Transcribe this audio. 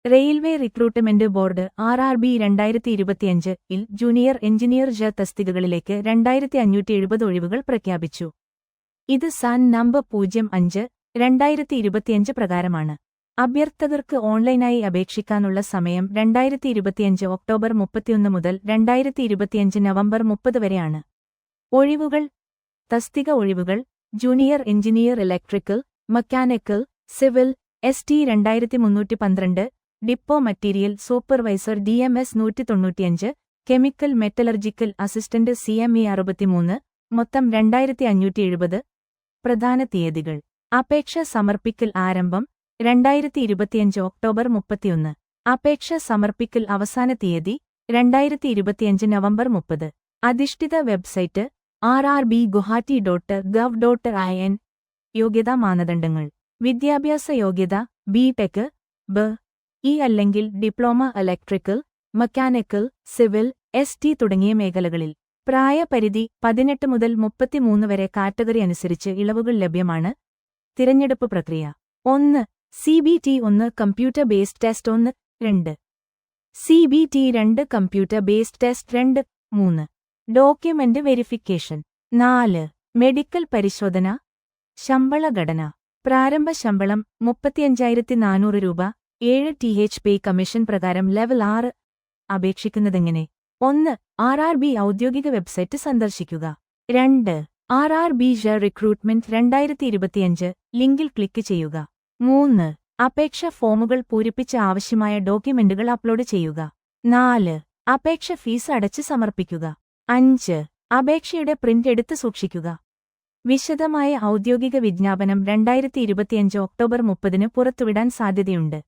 Railway recruitment board RRB 2025 ൽ junior engineer തസ്തികകളിലേക്ക് 2570 ഒഴിവുകൾ പ്രഖ്യാപിച്ചു. ഇത് സാൻ നമ്പർ 05/2025 പ്രകാരമാണ്. അഭ്യർത്ഥകർക്ക് ഓൺലൈനായി അപേക്ഷിക്കാനുള്ള സമയം 2025 ഒക്ടോബർ 31 മുതൽ 2025 നവംബർ 30 വരെയാണ്. ഒഴിവുകൾ: തസ്തിക ഒഴിവുകൾ: junior engineer electrical, mechanical, civil, ST 2312, depot material supervisor DMS 195, chemical metallurgical assistant CME 63, മൊത്തം 2570. പ്രധാന തീയതികൾ: അപേക്ഷ സമർപ്പിക്കൽ ആരംഭം 2025 ഒക്ടോബർ 31. അപേക്ഷ സമർപ്പിക്കൽ അവസാന തീയതി 2025 നവംബർ 30. അധിഷ്ഠിത വെബ്സൈറ്റ് rrbguwahati.gov.in. യോഗ്യതാ മാനദണ്ഡങ്ങൾ: വിദ്യാഭ്യാസ യോഗ്യത BTech, BE അല്ലെങ്കിൽ diploma electrical, mechanical, civil, ST തുടങ്ങിയ മേഖലകളിൽ. പ്രായപരിധി 18 മുതൽ 33 വരെ. കാറ്റഗറി അനുസരിച്ച് ഇളവുകൾ ലഭ്യമാണ്. തിരഞ്ഞെടുപ്പ് പ്രക്രിയ: 1. CBT 1 computer based test 1, 2. CBT 2 computer based test 2, 3. Document verification. 4. Medical പരിശോധന. ശമ്പള ഘടന: പ്രാരംഭ ശമ്പളം 35,400 രൂപ. 7 TH പേ കമ്മീഷൻ പ്രകാരം ലെവൽ 6. അപേക്ഷിക്കുന്നതെങ്ങനെ? 1. RRB ഔദ്യോഗിക വെബ്സൈറ്റ് സന്ദർശിക്കുക. 2. RRB റിക്രൂട്ട്മെന്റ് 2025 ലിങ്കിൽ ക്ലിക്ക് ചെയ്യുക. 3. അപേക്ഷ ഫോമുകൾ പൂരിപ്പിച്ച ആവശ്യമായ ഡോക്യുമെന്റുകൾ അപ്ലോഡ് ചെയ്യുക. 4. അപേക്ഷ ഫീസ് അടച്ച് സമർപ്പിക്കുക. 5. അപേക്ഷയുടെ പ്രിന്റ് എടുത്ത് സൂക്ഷിക്കുക. വിശദമായ ഔദ്യോഗിക വിജ്ഞാപനം 2025 ഒക്ടോബർ 30 പുറത്തുവിടാൻ സാധ്യതയുണ്ട്.